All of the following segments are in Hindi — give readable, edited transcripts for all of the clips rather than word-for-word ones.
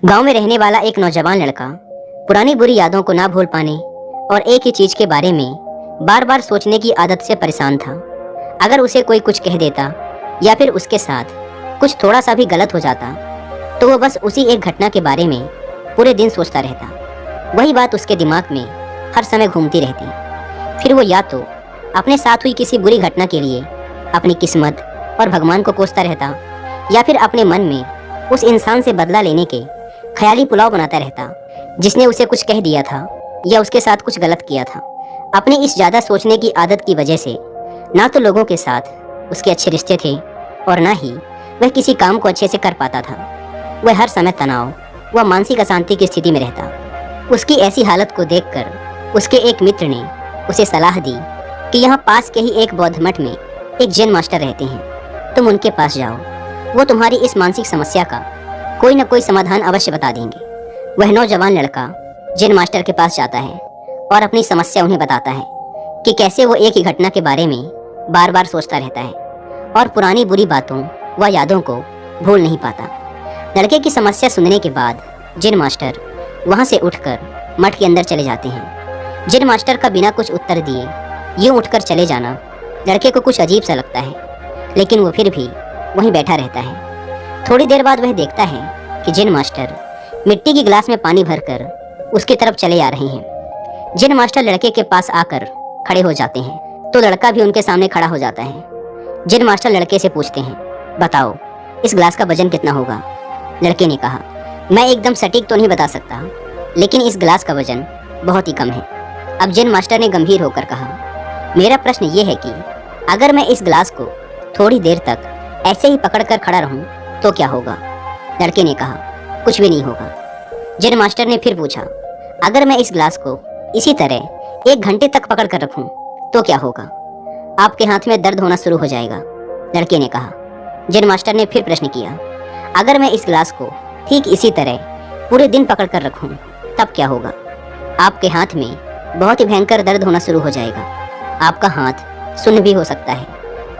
गांव में रहने वाला एक नौजवान लड़का पुरानी बुरी यादों को ना भूल पाने और एक ही चीज के बारे में बार बार सोचने की आदत से परेशान था। अगर उसे कोई कुछ कह देता या फिर उसके साथ कुछ थोड़ा सा भी गलत हो जाता तो वो बस उसी एक घटना के बारे में पूरे दिन सोचता रहता। वही बात उसके दिमाग में हर समय घूमती रहती। फिर वो या तो अपने साथ हुई किसी बुरी घटना के लिए अपनी किस्मत और भगवान को कोसता रहता या फिर अपने मन में उस इंसान से बदला लेने के ख्याली पुलाव बनाता रहता जिसने उसे कुछ कह दिया था या उसके साथ कुछ गलत किया था। अपनी इस ज़्यादा सोचने की आदत की वजह से ना तो लोगों के साथ उसके अच्छे रिश्ते थे और ना ही वह किसी काम को अच्छे से कर पाता था। वह हर समय तनाव व मानसिक अशांति की स्थिति में रहता। उसकी ऐसी हालत को देखकर उसके एक मित्र ने उसे सलाह दी कि यहाँ पास के ही एक बौद्ध मठ में एक जैन मास्टर रहते हैं, तुम उनके पास जाओ, वो तुम्हारी इस मानसिक समस्या का कोई न कोई समाधान अवश्य बता देंगे। वह नौजवान लड़का जैन मास्टर के पास जाता है और अपनी समस्या उन्हें बताता है कि कैसे वो एक ही घटना के बारे में बार बार सोचता रहता है और पुरानी बुरी बातों व यादों को भूल नहीं पाता। लड़के की समस्या सुनने के बाद जैन मास्टर वहाँ से उठकर मठ के अंदर चले जाते हैं। जैन मास्टर का बिना कुछ उत्तर दिए यूँ उठकर चले जाना लड़के को कुछ अजीब सा लगता है, लेकिन वो फिर भी वहीं बैठा रहता है। थोड़ी देर बाद वह देखता है कि जैन मास्टर मिट्टी की गिलास में पानी भरकर उसकी तरफ चले आ रहे हैं। जैन मास्टर लड़के के पास आकर खड़े हो जाते हैं तो लड़का भी उनके सामने खड़ा हो जाता है। जैन मास्टर लड़के से पूछते हैं, बताओ इस गिलास का वजन कितना होगा? लड़के ने कहा, मैं एकदम सटीक तो नहीं बता सकता, लेकिन इस गिलास का वजन बहुत ही कम है। अब जैन मास्टर ने गंभीर होकर कहा, मेरा प्रश्न ये है कि अगर मैं इस गिलास को थोड़ी देर तक ऐसे ही पकड़कर खड़ा रहूं तो क्या होगा? लड़के ने कहा, कुछ भी नहीं होगा। जैन मास्टर ने फिर पूछा, अगर मैं इस गिलास को इसी तरह 1 घंटे तक पकड़ कर रखूं तो क्या होगा? आपके हाथ में दर्द होना शुरू हो जाएगा। लड़के ने कहा। जैन मास्टर ने फिर प्रश्न किया, अगर मैं इस गिलास को ठीक इसी तरह पूरे दिन पकड़ कर रखूं तब क्या होगा? आपके हाथ में बहुत ही भयंकर दर्द होना शुरू हो जाएगा। आपका हाथ सुन्न भी हो सकता है,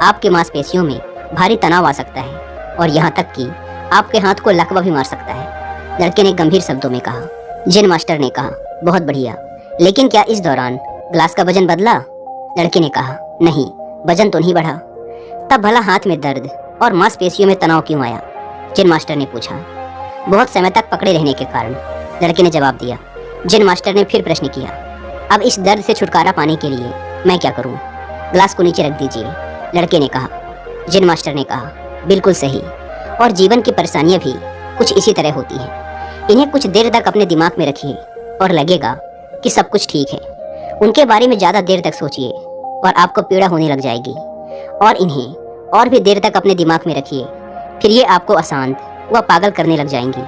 आपके मांसपेशियों में भारी तनाव आ सकता है और यहाँ तक कि आपके हाथ को लकवा भी मार सकता है। लड़के ने गंभीर शब्दों में कहा। जैन मास्टर ने कहा, बहुत बढ़िया, लेकिन क्या इस दौरान ग्लास का वजन बदला? लड़के ने कहा, नहीं, वजन तो नहीं बढ़ा। तब भला हाथ में दर्द और मांसपेशियों में तनाव क्यों आया? जैन मास्टर ने पूछा। बहुत समय तक पकड़े रहने के कारण, लड़के ने जवाब दिया। जैन मास्टर ने फिर प्रश्न किया, अब इस दर्द से छुटकारा पाने के लिए मैं क्या करूं? ग्लास को नीचे रख दीजिए। लड़के ने कहा। जैन मास्टर ने कहा, बिल्कुल सही, और जीवन की परेशानियां भी कुछ इसी तरह होती हैं। इन्हें कुछ देर तक अपने दिमाग में रखिए और लगेगा कि सब कुछ ठीक है। उनके बारे में ज़्यादा देर तक सोचिए और आपको पीड़ा होने लग जाएगी, और इन्हें और भी देर तक अपने दिमाग में रखिए, फिर ये आपको अशांत व पागल करने लग जाएंगी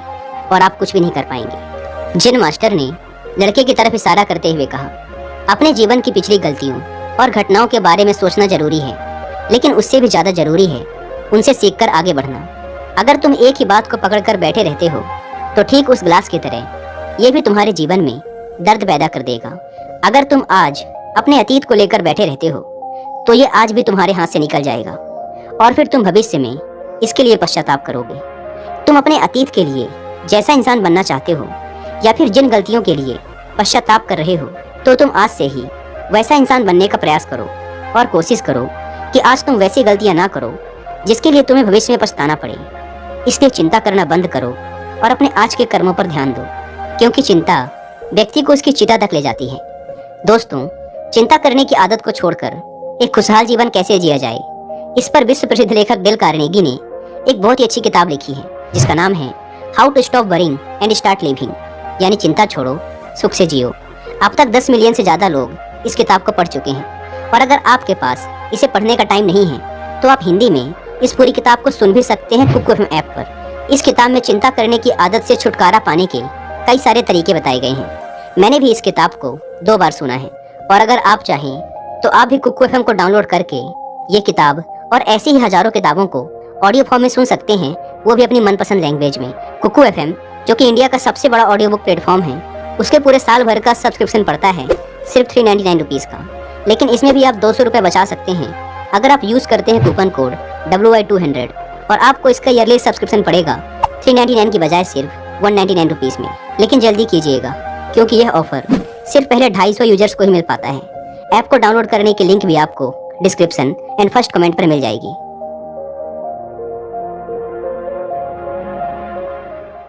और आप कुछ भी नहीं कर पाएंगे। जैन मास्टर ने लड़के की तरफ इशारा करते हुए कहा, अपने जीवन की पिछली गलतियों और घटनाओं के बारे में सोचना जरूरी है, लेकिन उससे भी ज़्यादा जरूरी है उनसे सीखकर आगे बढ़ना। अगर तुम एक ही बात को पकड़कर बैठे रहते हो तो ठीक उस ग्लास की तरह ये भी तुम्हारे जीवन में दर्द पैदा कर देगा। अगर तुम आज अपने अतीत को लेकर बैठे रहते हो तो ये आज भी तुम्हारे हाथ से निकल जाएगा और फिर तुम भविष्य में इसके लिए पश्चाताप करोगे। तुम अपने अतीत के लिए जैसा इंसान बनना चाहते हो या फिर जिन गलतियों के लिए पश्चाताप कर रहे हो तो तुम आज से ही वैसा इंसान बनने का प्रयास करो और कोशिश करो कि आज तुम वैसी गलतियां ना करो जिसके लिए तुम्हें भविष्य में पछताना पड़े। इसलिए चिंता करना बंद करो और अपने आज के कर्मों पर ध्यान दो, क्योंकि चिंता व्यक्ति को उसकी चिता तक ले जाती है। दोस्तों, चिंता करने की आदत को छोड़कर एक खुशहाल जीवन कैसे जिया जाए, इस पर विश्व प्रसिद्ध लेखक डेल कार्नेगी ने एक बहुत ही अच्छी किताब लिखी है जिसका नाम है how to stop worrying and start living, यानी चिंता छोड़ो सुख से जियो। अब तक 10 मिलियन से ज़्यादा लोग इस किताब को पढ़ चुके हैं, और अगर आपके पास इसे पढ़ने का टाइम नहीं है तो आप हिंदी में इस पूरी किताब को सुन भी सकते हैं कुकू एफएम ऐप पर। इस किताब में चिंता करने की आदत से छुटकारा पाने के कई सारे तरीके बताए गए हैं। मैंने भी इस किताब को 2 बार सुना है, और अगर आप चाहें तो आप भी कुकू एफएम को डाउनलोड करके ये किताब और ऐसी ही हजारों किताबों को ऑडियो फॉर्म में सुन सकते हैं, वो भी अपनी मनपसंद लैंग्वेज में। कुकू एफएम, जो कि इंडिया का सबसे बड़ा ऑडियो बुक प्लेटफॉर्म है, उसके पूरे साल भर का सब्सक्रिप्शन पड़ता है सिर्फ 399 रुपीज़ का, लेकिन इसमें भी आप 200 रुपये बचा सकते हैं अगर आप यूज़ करते हैं कूपन कोड WY200, और आपको इसका ईयरली सब्सक्रिप्शन पड़ेगा 399 की बजाय सिर्फ 199 रुपीज़ में। लेकिन जल्दी कीजिएगा क्योंकि यह ऑफर सिर्फ पहले 250 यूजर्स को ही मिल पाता है। ऐप को डाउनलोड करने की लिंक भी आपको डिस्क्रिप्शन एंड फर्स्ट कमेंट पर मिल जाएगी।